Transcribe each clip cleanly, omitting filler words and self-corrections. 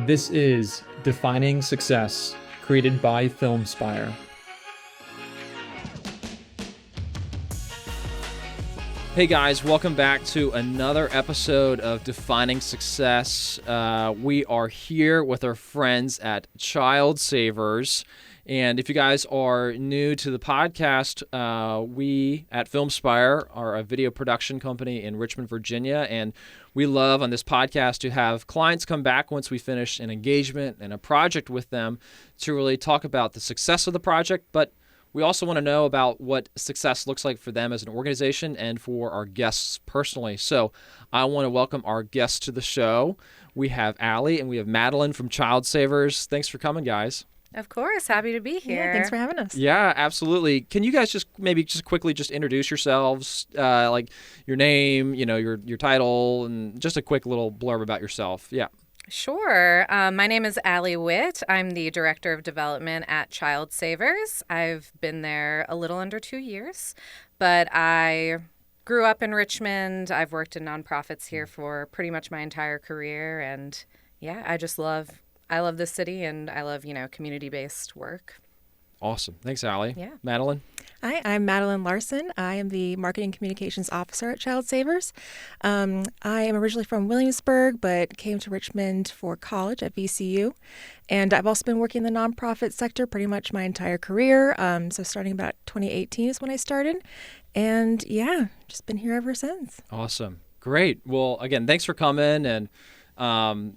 This is Defining Success, created by Filmspire. Hey guys, welcome back to another episode of Defining Success. We are here with our friends at ChildSavers. And if you guys are new to the podcast, we at Filmspire are a video production company in Richmond, Virginia. And we love on this podcast to have clients come back once we finish an engagement and a project with them to really talk about the success of the project, but we also want to know about what success looks like for them as an organization and for our guests personally. So I want to welcome our guests to the show. We have Alle and we have Madeline from ChildSavers. Thanks for coming, guys. Of course. Happy to be here. Yeah, thanks for having us. Yeah, absolutely. Can you guys just quickly introduce yourselves, like your name, your title, and just a quick little blurb about yourself? Yeah. Sure. My name is Alle Witt. I'm the Director of Development at ChildSavers. I've been there a little under 2 years, but I grew up in Richmond. I've worked in nonprofits here for pretty much my entire career. And yeah, I love this city and I love, community-based work. Awesome. Thanks, Alle. Yeah. Madeline? Hi, I'm Madeline Larson. I am the Marketing Communications Officer at ChildSavers. I am originally from Williamsburg, but came to Richmond for college at VCU. And I've also been working in the nonprofit sector pretty much my entire career. So starting about 2018 is when I started. And yeah, just been here ever since. Awesome. Great. Well, again, thanks for coming. And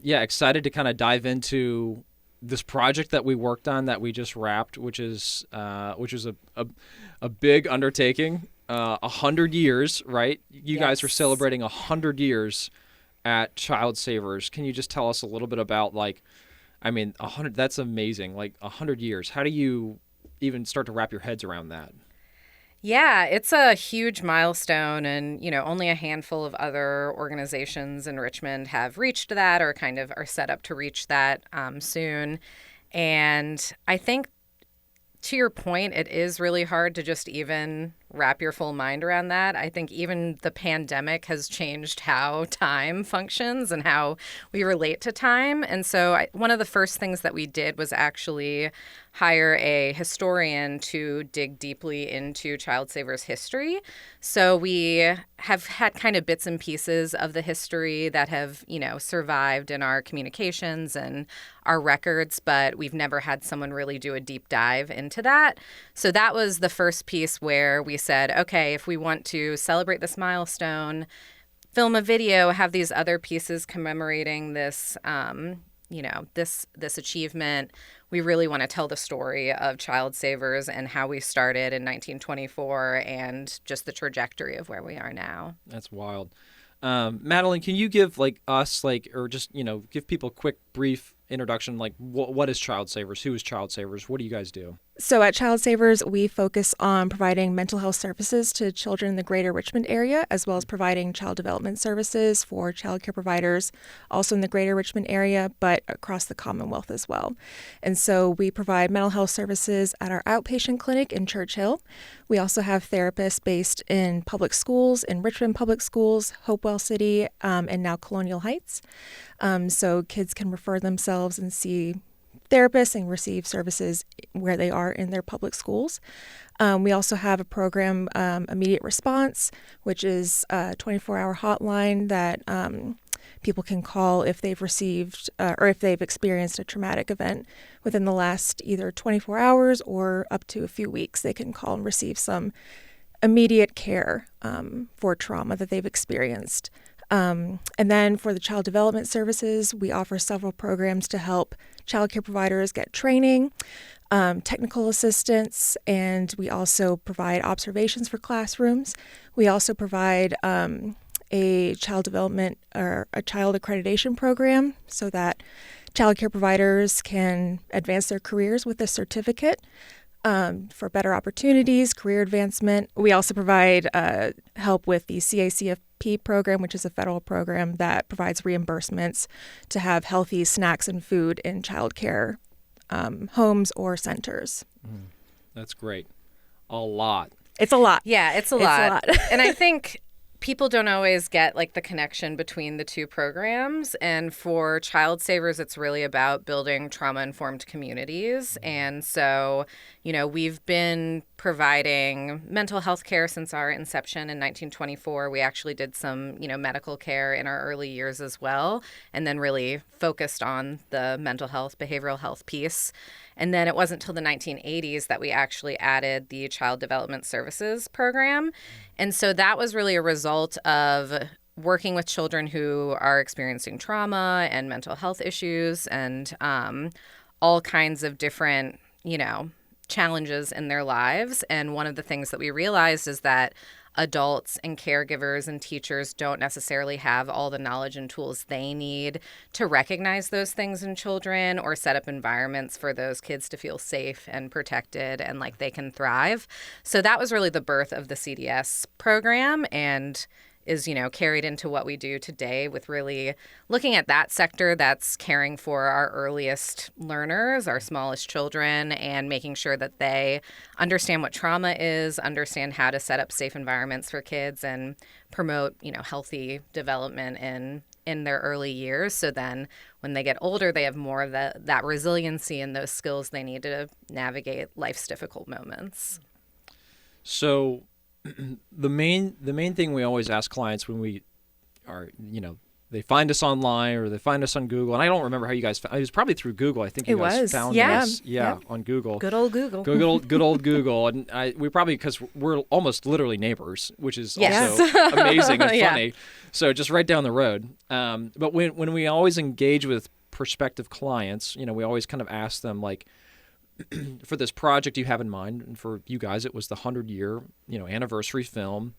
excited to kind of dive into this project that we worked on that we just wrapped, which is a big undertaking, 100 years, right? You guys are celebrating 100 years at ChildSavers. Can you just tell us a little bit about 100? That's amazing. 100 years. How do you even start to wrap your heads around that? Yeah, it's a huge milestone, and only a handful of other organizations in Richmond have reached that or kind of are set up to reach that soon. And I think, to your point, it is really hard to just even wrap your full mind around that. I think even the pandemic has changed how time functions and how we relate to time. And so one of the first things that we did was actually hire a historian to dig deeply into ChildSavers history. So we have had kind of bits and pieces of the history that have, survived in our communications and our records, but we've never had someone really do a deep dive into that. So that was the first piece where we said, okay, if we want to celebrate this milestone, film a video, have these other pieces commemorating this, this achievement, we really want to tell the story of ChildSavers and how we started in 1924 and just the trajectory of where we are now. That's wild. Madeline, can you give give people a quick, brief introduction? What is ChildSavers? Who is ChildSavers? What do you guys do? So at ChildSavers, we focus on providing mental health services to children in the greater Richmond area, as well as providing child development services for child care providers, also in the greater Richmond area, but across the Commonwealth as well. And so we provide mental health services at our outpatient clinic in Church Hill. We also have therapists based in public schools, in Richmond Public Schools, Hopewell City, and now Colonial Heights. So kids can refer themselves and see therapists and receive services where they are in their public schools. We also have a program, Immediate Response, which is a 24-hour hotline that people can call if they've received or if they've experienced a traumatic event within the last either 24 hours or up to a few weeks. They can call and receive some immediate care for trauma that they've experienced. And then for the child development services, we offer several programs to help child care providers get training, technical assistance, and we also provide observations for classrooms. We also provide a child development or a child accreditation program so that child care providers can advance their careers with a certificate. For better opportunities, career advancement. We also provide help with the CACFP program, which is a federal program that provides reimbursements to have healthy snacks and food in child care homes or centers. That's great. A lot. It's a lot. Yeah, it's a lot. And I think people don't always get like the connection between the two programs. And for ChildSavers, it's really about building trauma-informed communities. And so, we've been providing mental health care since our inception in 1924. We actually did some, medical care in our early years as well, and then really focused on the mental health, behavioral health piece. And then it wasn't until the 1980s that we actually added the Child Development Services program. And so that was really a result of working with children who are experiencing trauma and mental health issues and all kinds of different, challenges in their lives. And one of the things that we realized is that adults and caregivers and teachers don't necessarily have all the knowledge and tools they need to recognize those things in children or set up environments for those kids to feel safe and protected and like they can thrive. So that was really the birth of the CDS program, and is, carried into what we do today with really looking at that sector that's caring for our earliest learners, our smallest children, and making sure that they understand what trauma is, understand how to set up safe environments for kids and promote, healthy development in their early years. So then when they get older, they have more of that resiliency and those skills they need to navigate life's difficult moments. So the main thing we always ask clients when we are, they find us online or they find us on Google, and I don't remember how you guys found it. Was probably through Google. I think you guys found us. Yeah, on Google. Good old Google. Good old Google. And we probably, because we're almost literally neighbors, which is also amazing and funny. So just right down the road. But when we always engage with prospective clients, we always kind of ask them, like, for this project you have in mind, and for you guys, it was the 100-year, anniversary film.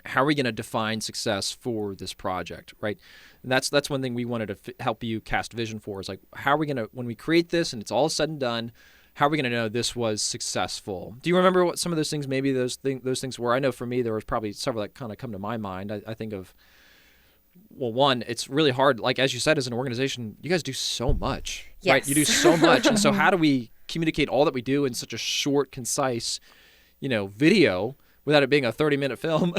How are we going to define success for this project, right? And that's one thing we wanted to help you cast vision for, is like, how are we going to, when we create this and it's all said and done, how are we going to know this was successful? Do you remember what some of those things, maybe those things were? I know for me, there was probably several that kind of come to my mind. I think of, well, one, it's really hard. Like, as you said, as an organization, you guys do so much, right? You do so much. And so how do we communicate all that we do in such a short, concise, video without it being a 30-minute film,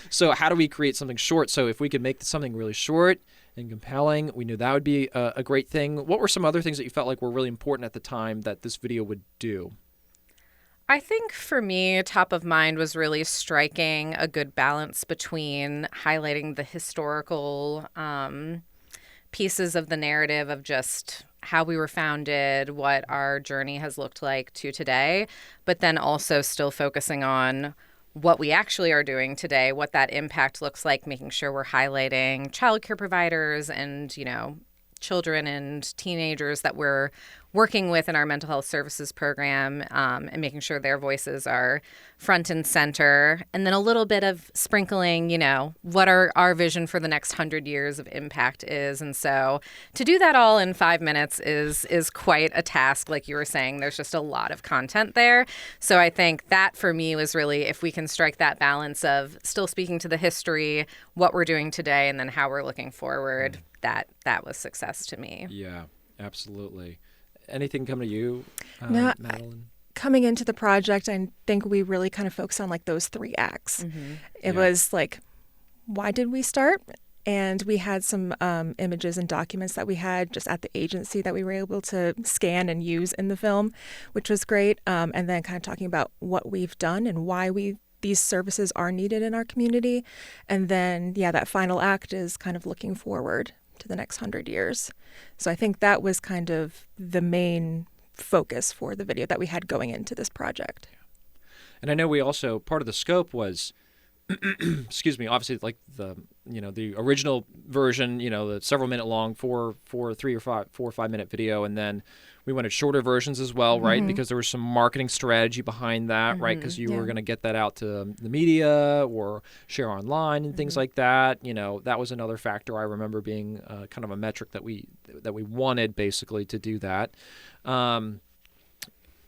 So how do we create something short? So if we could make something really short and compelling, we knew that would be a great thing. What were some other things that you felt like were really important at the time that this video would do? I think for me, top of mind was really striking a good balance between highlighting the historical pieces of the narrative of just how we were founded, what our journey has looked like to today, but then also still focusing on what we actually are doing today, what that impact looks like, making sure we're highlighting childcare providers and, children and teenagers that we're working with in our mental health services program, and making sure their voices are front and center. And then a little bit of sprinkling, what our vision for the next 100 years of impact is. And so to do that all in 5 minutes is quite a task. Like you were saying, there's just a lot of content there. So I think that for me was really, if we can strike that balance of still speaking to the history, what we're doing today, and then how we're looking forward, that was success to me. Yeah, absolutely. Anything come to you, Madeline? Coming into the project, I think we really kind of focused on like those 3 acts. Mm-hmm. It was like, why did we start? And we had some images and documents that we had just at the agency that we were able to scan and use in the film, which was great. And then kind of talking about what we've done and why these services are needed in our community. And then, that final act is kind of looking forward to the next 100 years. So I think that was kind of the main focus for the video that we had going into this project. And I know we also, part of the scope was, excuse me, obviously like the original version, the several minute long, 4 or 5 minute video. And then we wanted shorter versions as well, right? Mm-hmm. Because there was some marketing strategy behind that, mm-hmm. right? Because you were going to get that out to the media or share online and things like that. That was another factor I remember being kind of a metric that we wanted basically to do that.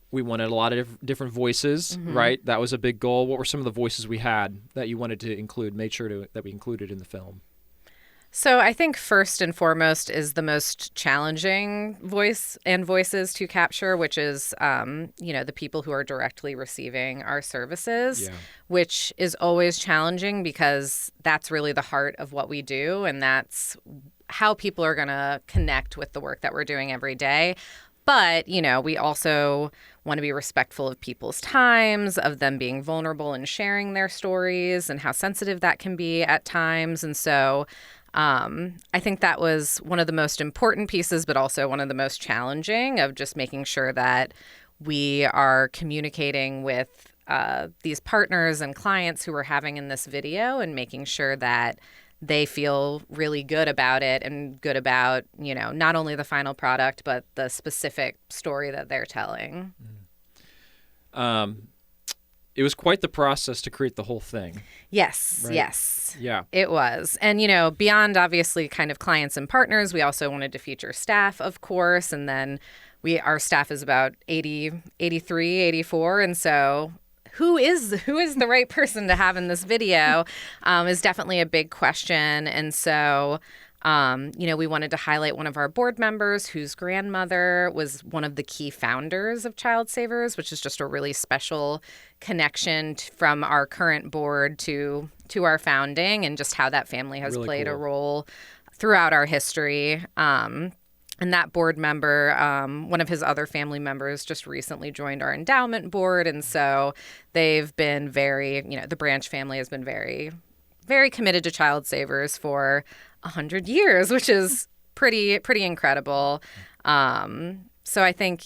We wanted a lot of different voices, mm-hmm. right? That was a big goal. What were some of the voices we had that you wanted to include, made sure that we included in the film? So I think first and foremost is the most challenging voice and voices to capture, which is, the people who are directly receiving our services, which is always challenging because that's really the heart of what we do. And that's how people are going to connect with the work that we're doing every day. But, we also want to be respectful of people's times, of them being vulnerable and sharing their stories and how sensitive that can be at times. And so I think that was one of the most important pieces, but also one of the most challenging, of just making sure that we are communicating with these partners and clients who we're having in this video, and making sure that they feel really good about it and good about, not only the final product, but the specific story that they're telling. It was quite the process to create the whole thing. Yes, right? yes. Yeah. It was. And, beyond obviously kind of clients and partners, we also wanted to feature staff, of course. And then our staff is about 80, 83, 84. And so who is the right person to have in this video is definitely a big question. And so we wanted to highlight one of our board members whose grandmother was one of the key founders of ChildSavers, which is just a really special connection from our current board to our founding, and just how that family has really played cool. a role throughout our history. And that board member, one of his other family members, just recently joined our endowment board. And so they've been the Branch family has been very, very committed to ChildSavers for 100 years, which is pretty incredible. So I think,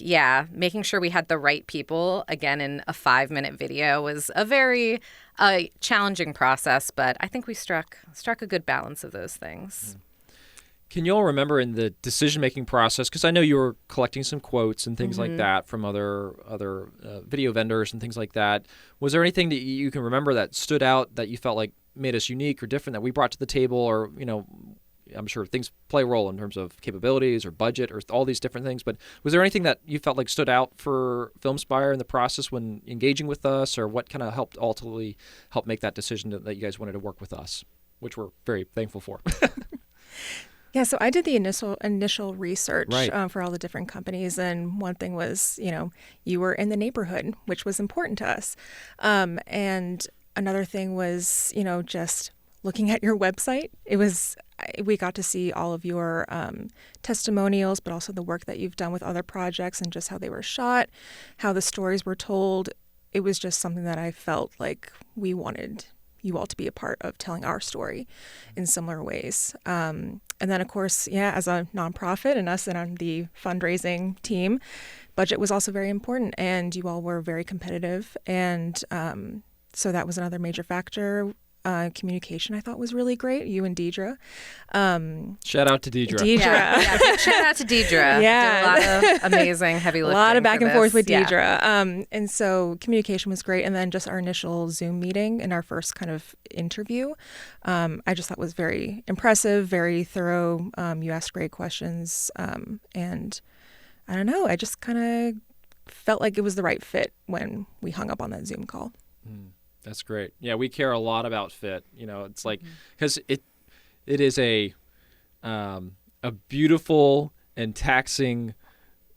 making sure we had the right people, again, in a 5-minute video was a very challenging process, but I think we struck a good balance of those things. Can you all remember in the decision-making process, because I know you were collecting some quotes and things like that from other video vendors and things like that, was there anything that you can remember that stood out that you felt like made us unique or different that we brought to the table? Or, I'm sure things play a role in terms of capabilities or budget or all these different things, but was there anything that you felt like stood out for Filmspire in the process when engaging with us, or what kind of helped ultimately help make that decision that you guys wanted to work with us, which we're very thankful for? Yeah, so I did the initial research Right. for all the different companies, and one thing was, you were in the neighborhood, which was important to us. And another thing was, just looking at your website. We got to see all of your testimonials, but also the work that you've done with other projects and just how they were shot, how the stories were told. It was just something that I felt like we wanted you all to be a part of telling our story in similar ways. And then, of course, as a nonprofit and us and on the fundraising team, budget was also very important, and you all were very competitive. And so that was another major factor. Communication, I thought, was really great. You and Deidre. Shout out to Deidre. Big shout out to Deidre. Yeah. Did a lot of amazing heavy lifting. A lot of back for and forth this. with Deidre. And so communication was great. And then just our initial Zoom meeting and our first kind of interview, I just thought was very impressive, very thorough. You asked great questions. And I don't know, I just kind of felt like it was the right fit when we hung up on that Zoom call. That's great. Yeah, we care a lot about fit. It's like, because it is a beautiful and taxing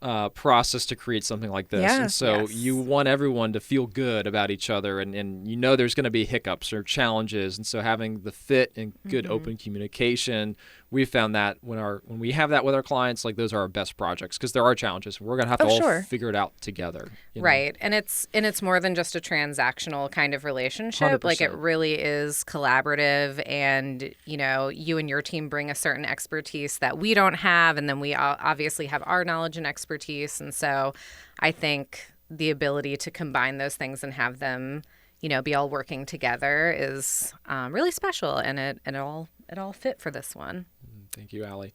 process to create something like this. Yeah. And so you want everyone to feel good about each other, and there's going to be hiccups or challenges. And so having the fit and good open communication, we found that when we have that with our clients, like, those are our best projects, because there are challenges. We're going to have to all figure it out together. Right. And it's more than just a transactional kind of relationship. 100%. Like, it really is collaborative, and, you and your team bring a certain expertise that we don't have, and then we obviously have our knowledge and expertise. And so I think the ability to combine those things and have them, be all working together is really special, and it all fit for this one. Thank you, Allie.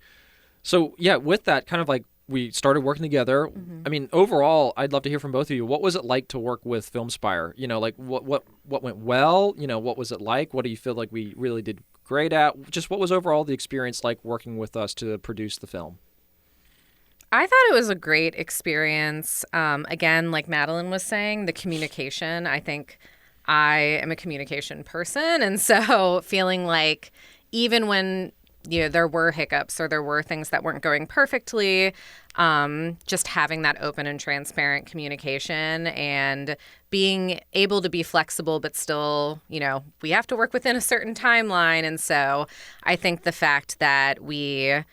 So, with that, kind of like, we started working together. I mean, overall, I'd love to hear from both of you. What was it like to work with Filmspire? Like, what went well? What was it like? What do you feel like we really did great at? Just what was overall the experience like working with us to produce the film? I thought it was a great experience. Again, like Madeline was saying, the communication, I think I am a communication person. And so feeling like even when there were hiccups or there were things that weren't going perfectly. Just having that open and transparent communication and being able to be flexible, but still, we have to work within a certain timeline. And so I think the fact that we,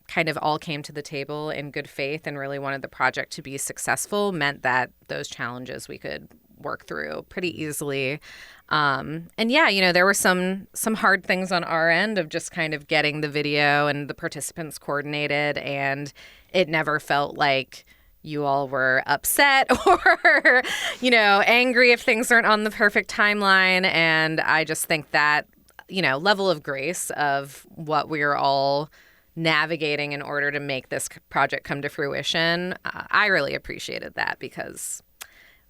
kind of all came to the table in good faith and really wanted the project to be successful meant that those challenges we could work through pretty easily. And yeah, there were some hard things on our end of just kind of getting the video and the participants coordinated, and it never felt like you all were upset or, angry if things aren't on the perfect timeline. And I just think that, level of grace of what we are all navigating in order to make this project come to fruition, I really appreciated that because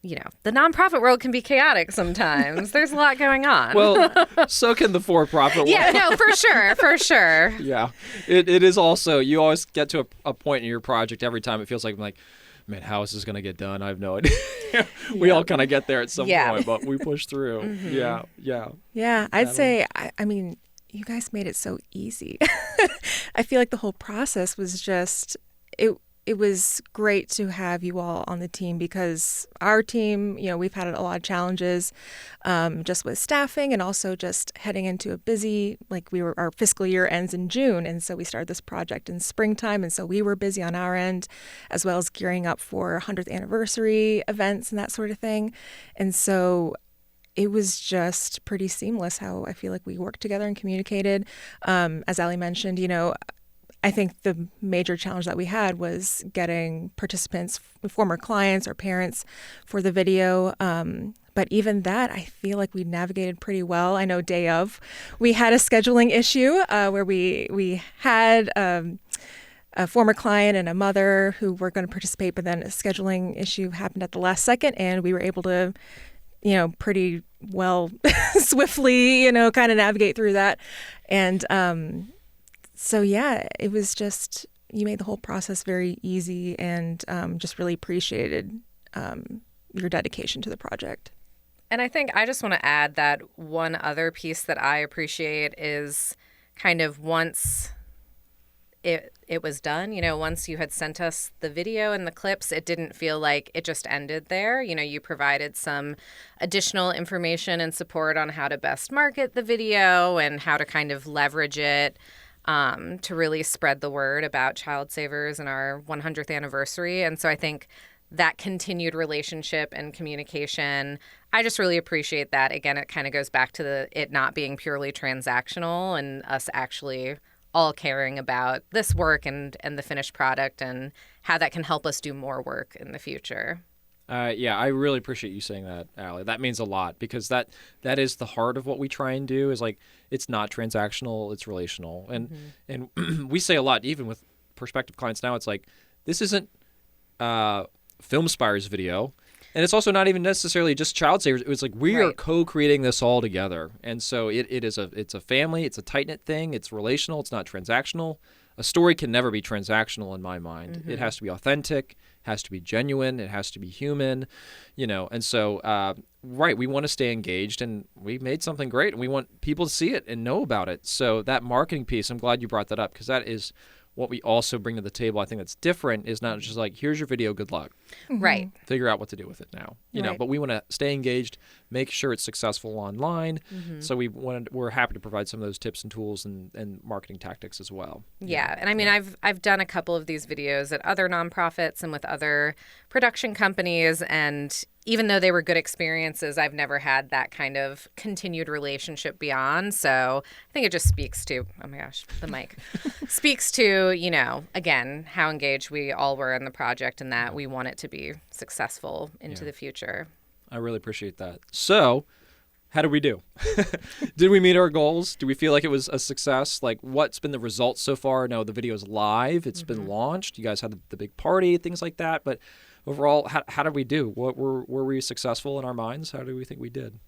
the nonprofit world can be chaotic sometimes. There's a lot going on. Well, so can the for-profit world. Yeah, no, for sure. Yeah. It is also, you always get to a point in your project every time it feels like, man, how is this going to get done? I have no idea. We all kind of get there at some point, but we push through. Mm-hmm. Yeah, I'd say, I mean, you guys made it so easy. I feel like the whole process was just, it was great to have you all on the team because our team, we've had a lot of challenges just with staffing and also just heading into a busy, our fiscal year ends in June. And so we started this project in springtime. And so we were busy on our end, as well as gearing up for 100th anniversary events and that sort of thing. And so it was just pretty seamless how I feel like we worked together and communicated. As Ali mentioned, I think the major challenge that we had was getting participants, former clients or parents for the video. But even that, I feel like we navigated pretty well. I know day of, we had a scheduling issue where we had a former client and a mother who were going to participate, but then a scheduling issue happened at the last second, and we were able to pretty well swiftly, kind of navigate through that. And so, yeah, it was just, you made the whole process very easy and just really appreciated your dedication to the project. And I think I just want to add that one other piece that I appreciate is kind of once it was done, once you had sent us the video and the clips, it didn't feel like it just ended there. You provided some additional information and support on how to best market the video and how to kind of leverage it to really spread the word about ChildSavers and our 100th anniversary. And so I think that continued relationship and communication, I just really appreciate that. Again, it kind of goes back to it not being purely transactional and us actually all caring about this work and the finished product and how that can help us do more work in the future. Yeah, I really appreciate you saying that, Allie. That means a lot because that is the heart of what we try and do is it's not transactional, it's relational. And we say a lot, even with prospective clients now, it's this isn't Filmspire's video. And it's also not even necessarily just ChildSavers. It was we are co-creating this all together. And so it's a family, it's a tight-knit thing, it's relational, it's not transactional. A story can never be transactional in my mind. Mm-hmm. It has to be authentic, has to be genuine, it has to be human, and so, we want to stay engaged, and we made something great, and we want people to see it and know about it. So that marketing piece, I'm glad you brought that up, because that is what we also bring to the table. I think that's different is not just here's your video, good luck. Right. Figure out what to do with it now. You know, but we want to stay engaged, make sure it's successful online. Mm-hmm. So we're happy to provide some of those tips and tools and marketing tactics as well. Yeah. And I mean, I've done a couple of these videos at other nonprofits and with other production companies, and even though they were good experiences, I've never had that kind of continued relationship beyond. So I think it just speaks to, oh my gosh, the mic, speaks to, again, how engaged we all were in the project and that we want it to be successful into the future. I really appreciate that. So how did we do? Did we meet our goals? Do we feel like it was a success? What's been the results so far? No, the video is live. It's been launched. You guys had the big party, things like that. But overall, how did we do? Were we successful in our minds? How do we think we did?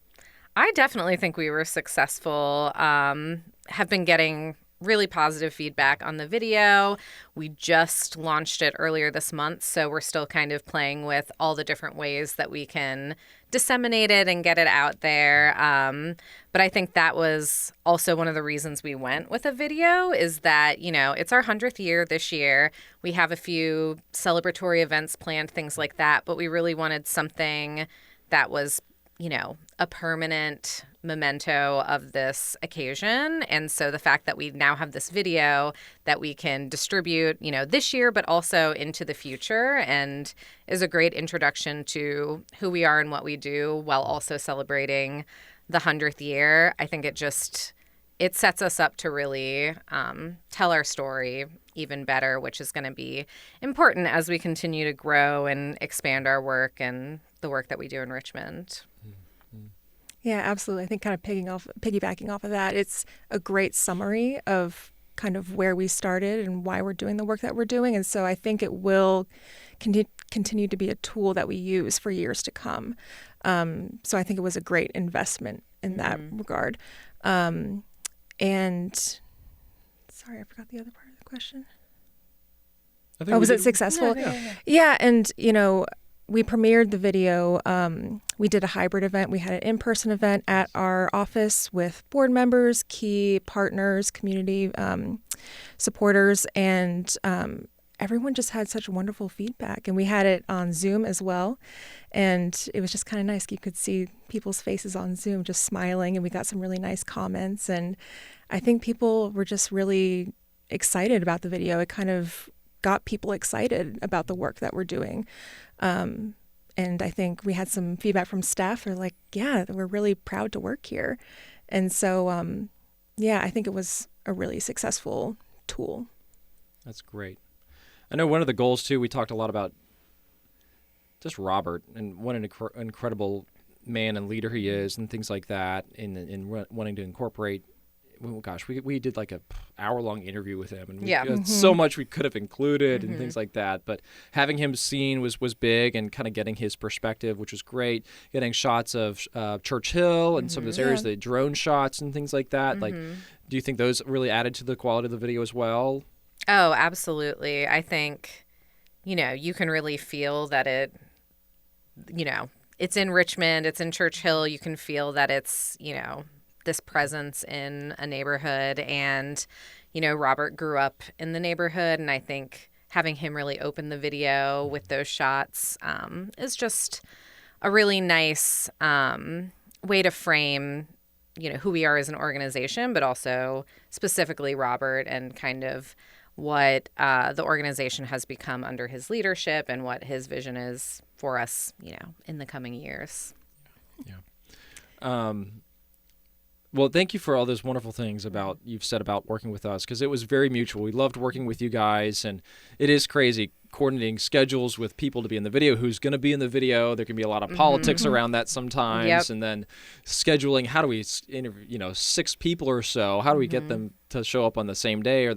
I definitely think we were successful. Have been getting really positive feedback on the video. We just launched it earlier this month, so we're still kind of playing with all the different ways that we can disseminate it and get it out there. But I think that was also one of the reasons we went with a video, is that, you know, it's our 100th year this year. We have a few celebratory events planned, things like that, but we really wanted something that was, you know, a permanent memento of this occasion. And so the fact that we now have this video that we can distribute, you know, this year, but also into the future, and is a great introduction to who we are and what we do, while also celebrating the 100th year. I think it sets us up to really tell our story even better, which is going to be important as we continue to grow and expand our work and the work that we do in Richmond. Yeah, absolutely. I think kind of piggybacking off of that, it's a great summary of kind of where we started and why we're doing the work that we're doing. And so I think it will continue to be a tool that we use for years to come. So I think it was a great investment in that regard. And sorry, I forgot the other part of the question. Was it successful? Yeah, and, you know, we premiered the video. We did a hybrid event. We had an in-person event at our office with board members, key partners, community supporters, and everyone just had such wonderful feedback. And we had it on Zoom as well. And it was just kind of nice. You could see people's faces on Zoom just smiling, and we got some really nice comments. And I think people were just really excited about the video. It kind of got people excited about the work that we're doing. And I think we had some feedback from staff. They're like, yeah, we're really proud to work here. And so, yeah, I think it was a really successful tool. That's great. I know one of the goals, too, we talked a lot about just Robert and what an incredible man and leader he is and things like that, and wanting to incorporate. Oh gosh, we did like a hour-long interview with him, and we had so much we could have included and things like that. But having him seen was big, and kind of getting his perspective, which was great. Getting shots of Church Hill and some of those areas, the drone shots and things like that. Like, do you think those really added to the quality of the video as well? Oh, absolutely. I think, you know, you can really feel that it, you know, it's in Richmond, it's in Church Hill. You can feel that it's, you know, this presence in a neighborhood. And, you know, Robert grew up in the neighborhood, and I think having him really open the video with those shots is just a really nice way to frame, you know, who we are as an organization, but also specifically Robert and kind of what the organization has become under his leadership and what his vision is for us, you know, in the coming years. Yeah. Well, thank you for all those wonderful things you've said about working with us, because it was very mutual. We loved working with you guys, and it is crazy coordinating schedules with people to be in the video, who's going to be in the video. There can be a lot of politics around that sometimes, and then scheduling. How do we interview, you know, 6 people or so? How do we get them to show up on the same day, or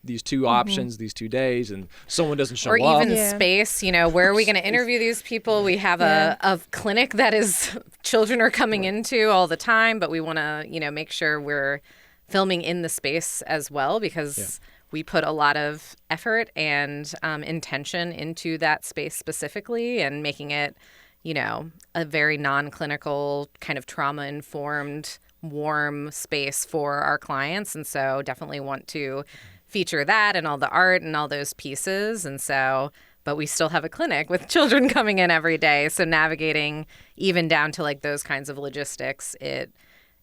these 2 options, these 2 days, and someone doesn't show up? Or even space, you know, where are we going to interview these people? We have a clinic that is children are coming into all the time, but we want to, you know, make sure we're filming in the space as well, because we put a lot of effort and intention into that space specifically, and making it, you know, a very non-clinical kind of trauma-informed, warm space for our clients. And so definitely want to feature that and all the art and all those pieces. And so, but we still have a clinic with children coming in every day. So navigating even down to like those kinds of logistics, it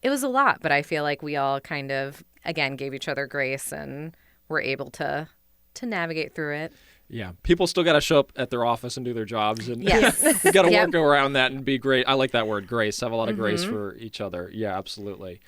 was a lot, but I feel like we all kind of, again, gave each other grace and were able to navigate through it. Yeah. People still got to show up at their office and do their jobs, and we got to work around that and be great. I like that word, grace. Have a lot of grace for each other. Yeah, absolutely.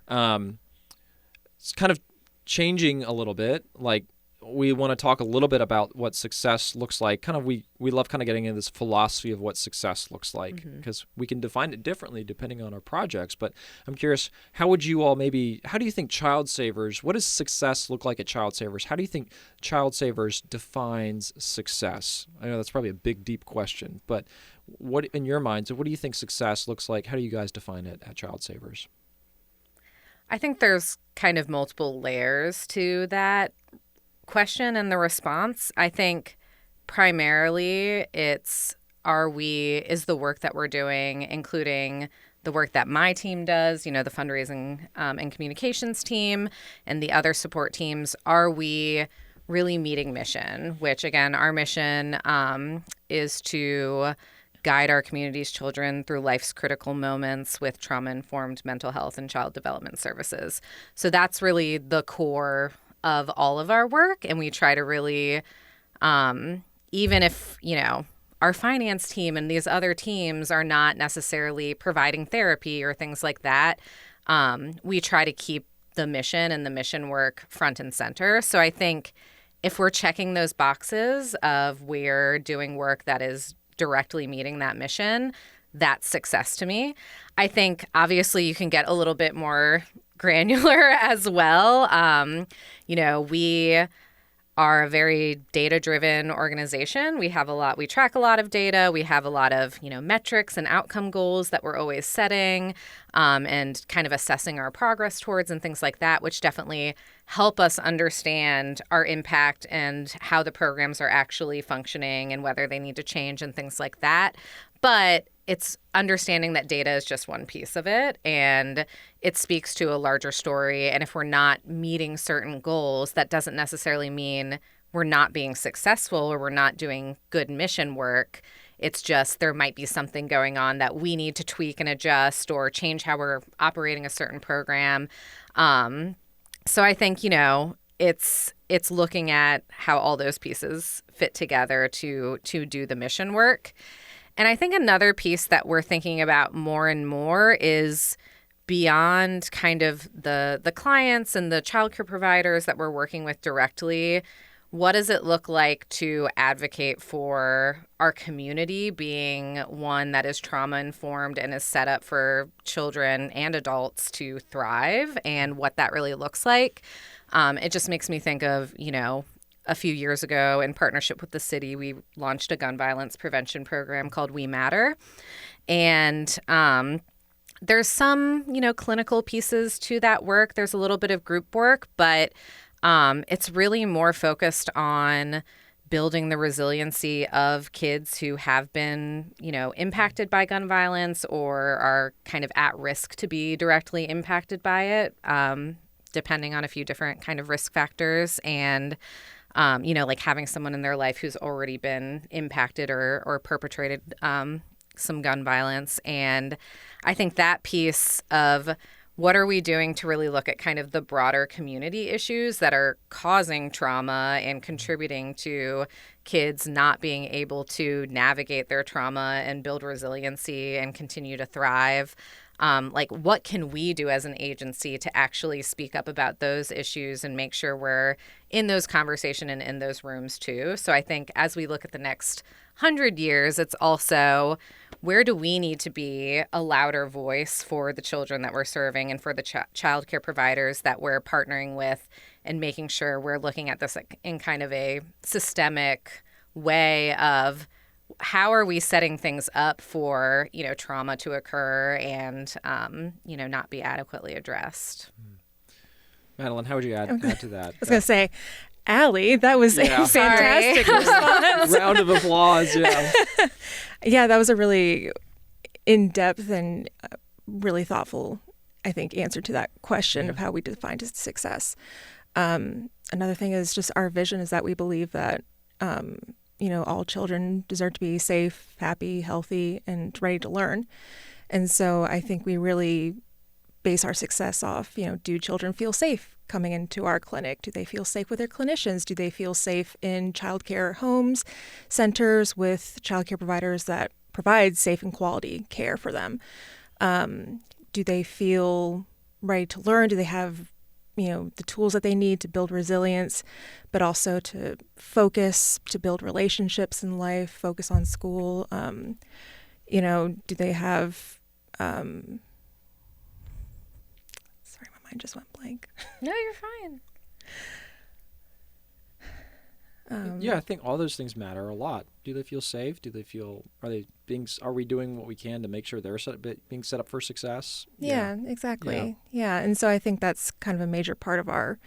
It's kind of changing a little bit. Like, we want to talk a little bit about what success looks like. Kind of, we love kind of getting into this philosophy of what success looks like, because we can define it differently depending on our projects. But I'm curious, how do you think ChildSavers, what does success look like at ChildSavers? How do you think ChildSavers defines success? I know that's probably a big, deep question, but what, in your minds, what do you think success looks like? How do you guys define it at ChildSavers? I think there's kind of multiple layers to that question and the response. I think primarily it's is the work that we're doing, including the work that my team does, the fundraising and communications team and the other support teams, are we really meeting mission? Which, again, our mission is to guide our community's children through life's critical moments with trauma-informed mental health and child development services. So that's really the core of all of our work. And we try to really, even if, our finance team and these other teams are not necessarily providing therapy or things like that, we try to keep the mission and the mission work front and center. So I think if we're checking those boxes of we're doing work that is directly meeting that mission, that's success to me. I think obviously you can get a little bit more granular as well. We are a very data-driven organization. We track a lot of data. We have a lot of, metrics and outcome goals that we're always setting and kind of assessing our progress towards and things like that, which definitely help us understand our impact and how the programs are actually functioning and whether they need to change and things like that. But it's understanding that data is just one piece of it, and it speaks to a larger story. And if we're not meeting certain goals, that doesn't necessarily mean we're not being successful or we're not doing good mission work. It's just there might be something going on that we need to tweak and adjust or change how we're operating a certain program. So I think, it's looking at how all those pieces fit together to do the mission work. And I think another piece that we're thinking about more and more is beyond kind of the clients and the childcare providers that we're working with directly. What does it look like to advocate for our community being one that is trauma-informed and is set up for children and adults to thrive, and what that really looks like? It just makes me think of, a few years ago, in partnership with the city, we launched a gun violence prevention program called We Matter. And there's some, clinical pieces to that work. There's a little bit of group work, but it's really more focused on building the resiliency of kids who have been, impacted by gun violence or are kind of at risk to be directly impacted by it, depending on a few different kind of risk factors. And like having someone in their life who's already been impacted or perpetrated some gun violence. And I think that piece of what are we doing to really look at kind of the broader community issues that are causing trauma and contributing to kids not being able to navigate their trauma and build resiliency and continue to thrive. What can we do as an agency to actually speak up about those issues and make sure we're in those conversations and in those rooms too? So I think as we look at the next 100 years, it's also where do we need to be a louder voice for the children that we're serving and for the child care providers that we're partnering with, and making sure we're looking at this in kind of a systemic way of how are we setting things up for, trauma to occur and, not be adequately addressed. Madeline, how would you add to that? I was going to say, Allie, that was a fantastic response. Round of applause. Yeah. Yeah, that was a really in-depth and really thoughtful, I think, answer to that question of how we define success. Another thing is just our vision is that we believe that, all children deserve to be safe, happy, healthy, and ready to learn. And so I think we really base our success off, do children feel safe coming into our clinic? Do they feel safe with their clinicians? Do they feel safe in childcare homes, centers with childcare providers that provide safe and quality care for them? Do they feel ready to learn? Do they have, the tools that they need to build resilience, but also to focus, to build relationships in life, focus on school? Do they have... Sorry, my mind just went blank. No, you're fine. Yeah, I think all those things matter a lot. Do they feel safe? Are we doing what we can to make sure they're being set up for success? Yeah, exactly. Yeah. And so I think that's kind of a major part of our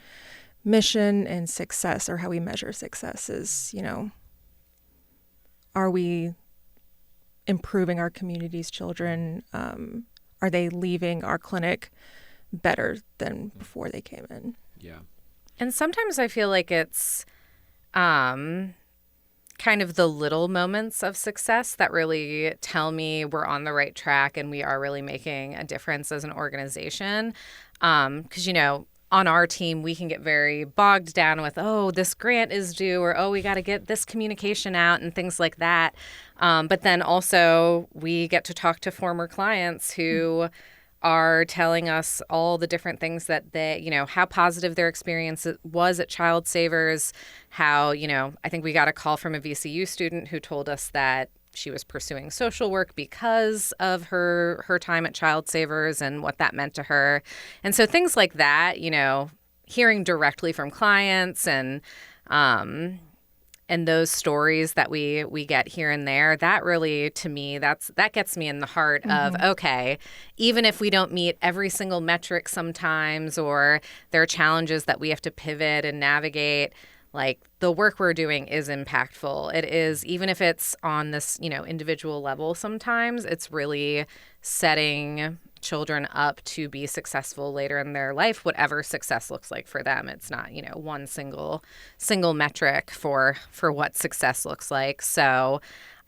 mission and success, or how we measure success, is, are we improving our community's children? Are they leaving our clinic better than before they came in? Yeah. And sometimes I feel like it's kind of the little moments of success that really tell me we're on the right track and we are really making a difference as an organization. Because, on our team, we can get very bogged down with, oh, this grant is due, or, oh, we got to get this communication out and things like that. But then also we get to talk to former clients who are telling us all the different things that they, how positive their experience was at ChildSavers, how, I think we got a call from a VCU student who told us that she was pursuing social work because of her time at ChildSavers and what that meant to her. And so things like that, hearing directly from clients and those stories that we get here and there, that really, to me, that gets me in the heart of, okay, even if we don't meet every single metric sometimes, or there are challenges that we have to pivot and navigate, like, the work we're doing is impactful. It is, even if it's on this, individual level, sometimes it's really setting children up to be successful later in their life, whatever success looks like for them. It's not, one single metric for what success looks like. So,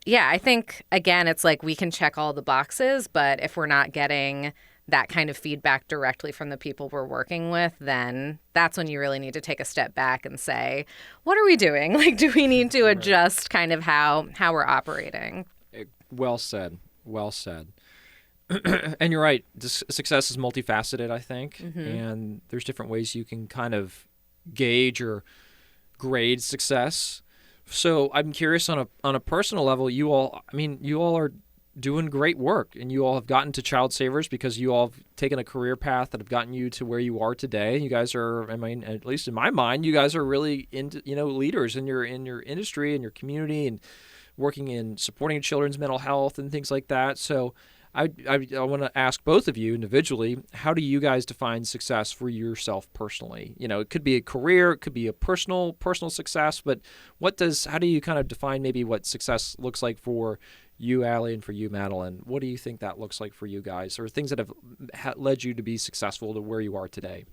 yeah, I think, again, it's like we can check all the boxes, but if we're not getting that kind of feedback directly from the people we're working with, then that's when you really need to take a step back and say, what are we doing? Like, do we need to adjust kind of how we're operating? Well said. And you're right. Success is multifaceted, I think, and there's different ways you can kind of gauge or grade success. So I'm curious, on a personal level, you all are doing great work, and you all have gotten to ChildSavers because you all have taken a career path that have gotten you to where you are today. You guys are, at least in my mind, you guys are really leaders in your industry and your community, and working in supporting children's mental health and things like that. So I want to ask both of you individually, how do you guys define success for yourself personally? It could be a career, it could be a personal success, but how do you kind of define maybe what success looks like for you, Alle, and for you, Madeline? What do you think that looks like for you guys, or things that have led you to be successful to where you are today?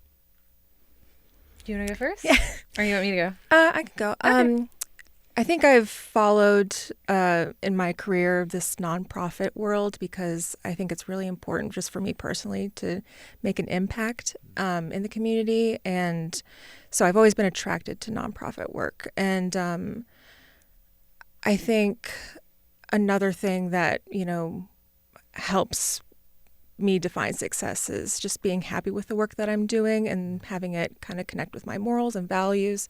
Do you want to go first? Yeah. Or you want me to go? I can go. Okay. I think I've followed in my career this nonprofit world because I think it's really important just for me personally to make an impact in the community. And so I've always been attracted to nonprofit work. And I think another thing that, helps me define success is just being happy with the work that I'm doing and having it kind of connect with my morals and values.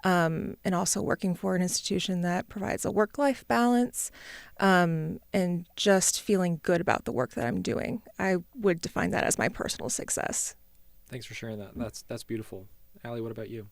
And also working for an institution that provides a work-life balance, and just feeling good about the work that I'm doing. I would define that as my personal success. Thanks for sharing that. That's beautiful. Alle, what about you?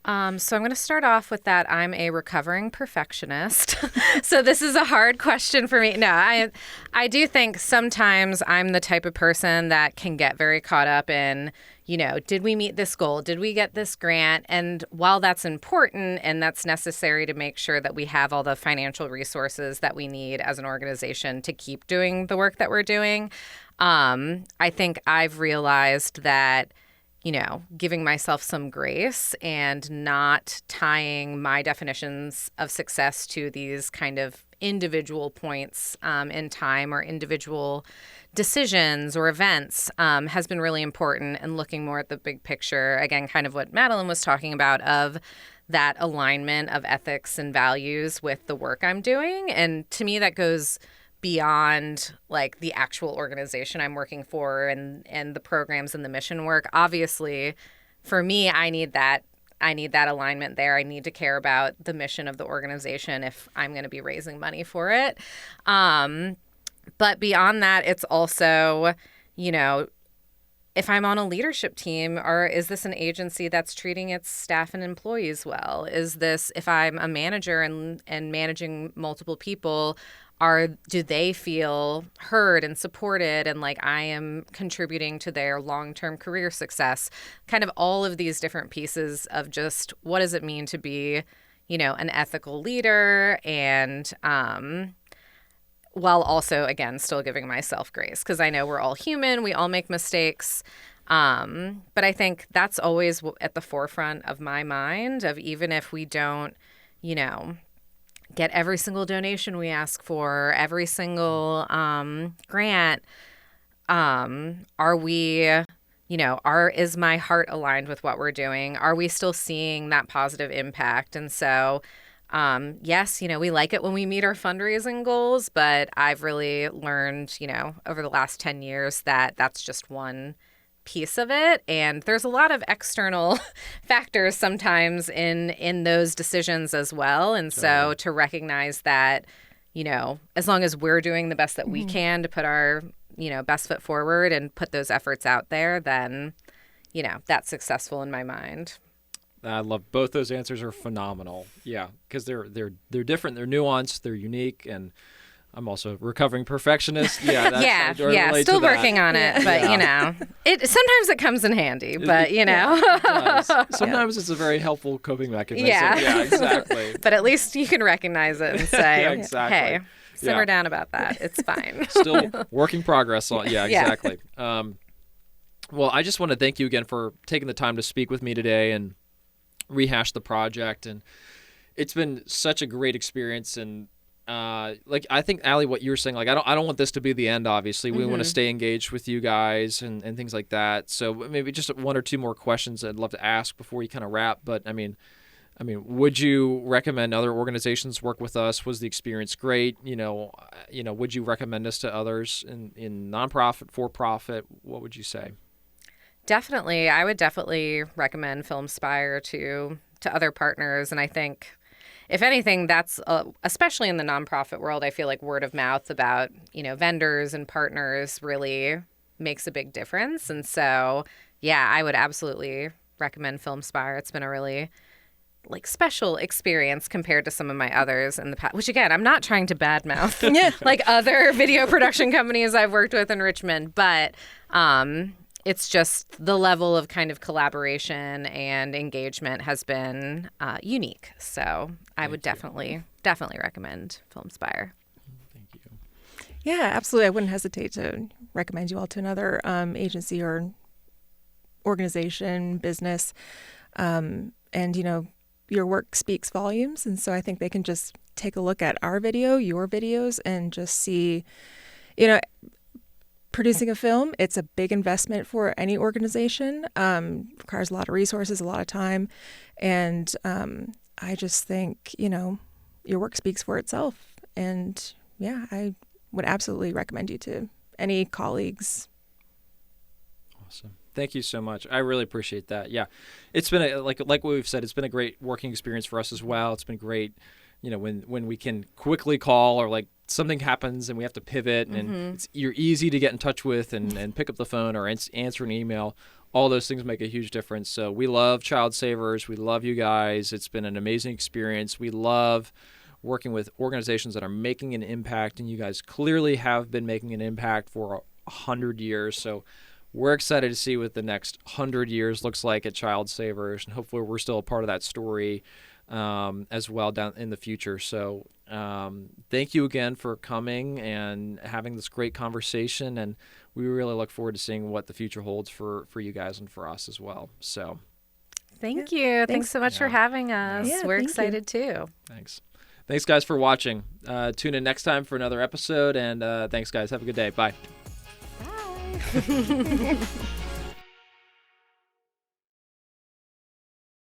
So I'm going to start off with that. I'm a recovering perfectionist. So this is a hard question for me. No, I do think sometimes I'm the type of person that can get very caught up in, did we meet this goal? Did we get this grant? And while that's important and that's necessary to make sure that we have all the financial resources that we need as an organization to keep doing the work that we're doing, I think I've realized that giving myself some grace and not tying my definitions of success to these kind of individual points in time or individual decisions or events has been really important, and looking more at the big picture. Again, kind of what Madeline was talking about, of that alignment of ethics and values with the work I'm doing. And to me, that goes beyond like the actual organization I'm working for and the programs and the mission work. Obviously, for me, I need that alignment there. I need to care about the mission of the organization if I'm going to be raising money for it. But beyond that, it's also, if I'm on a leadership team, or is this an agency that's treating its staff and employees well? Is this, if I'm a manager and managing multiple people, do they feel heard and supported and like I am contributing to their long-term career success? Kind of all of these different pieces of just what does it mean to be, an ethical leader, and while also, again, still giving myself grace, because I know we're all human, we all make mistakes. But I think that's always at the forefront of my mind, of even if we don't, get every single donation we ask for, every single grant, are we, is my heart aligned with what we're doing? Are we still seeing that positive impact? And so, yes, we like it when we meet our fundraising goals, but I've really learned, over the last 10 years that that's just one piece of it. And there's a lot of external factors sometimes in those decisions as well. And so to recognize that, as long as we're doing the best that we can to put our, best foot forward and put those efforts out there, then, that's successful in my mind. I love both those answers are phenomenal. Yeah, because they're different, they're nuanced, they're unique, and I'm also a recovering perfectionist. Yeah, still working on it, but it sometimes it comes in handy. But sometimes it's a very helpful coping mechanism. Yeah, exactly. But at least you can recognize it and say, "Hey, simmer down about that. It's fine." Still working progress on. Yeah, exactly. Well, I just want to thank you again for taking the time to speak with me today and rehash the project. And it's been such a great experience. And I think, Allie, what you were saying, I don't want this to be the end, obviously. We want to stay engaged with you guys and things like that. So maybe just one or two more questions I'd love to ask before you kind of wrap. But I mean, would you recommend other organizations work with us? Was the experience great? Would you recommend us to others in nonprofit, for-profit? What would you say? Definitely. I would definitely recommend Filmspire to other partners. And I think, if anything, that's especially in the nonprofit world, I feel like word of mouth about, vendors and partners really makes a big difference. And so, I would absolutely recommend Filmspire. It's been a really special experience compared to some of my others in the past, which again, I'm not trying to badmouth other video production companies I've worked with in Richmond, but it's just the level of kind of collaboration and engagement has been unique. So I would definitely recommend Filmspire. Thank you. Yeah, absolutely. I wouldn't hesitate to recommend you all to another agency or organization, business. And, your work speaks volumes. And so I think they can just take a look at our video, your videos, and just see, producing a film, it's a big investment for any organization, requires a lot of resources, a lot of time. And I just think, your work speaks for itself. And I would absolutely recommend you to any colleagues. Awesome. Thank you so much. I really appreciate that. Yeah, it's been like what we've said, it's been a great working experience for us as well. It's been great, when we can quickly call or something happens and we have to pivot and you're easy to get in touch with and pick up the phone or answer an email. All those things make a huge difference. So we love ChildSavers. We love you guys. It's been an amazing experience. We love working with organizations that are making an impact, and you guys clearly have been making an impact for 100 years. So we're excited to see what the next 100 years looks like at ChildSavers, and hopefully we're still a part of that story as well down in the future. So thank you again for coming and having this great conversation, and we really look forward to seeing what the future holds for you guys and for us as well. So thank you. Thanks so much for having us. We're excited too. Thanks guys for watching. Tune in next time for another episode, and thanks guys. Have a good day. Bye. Bye.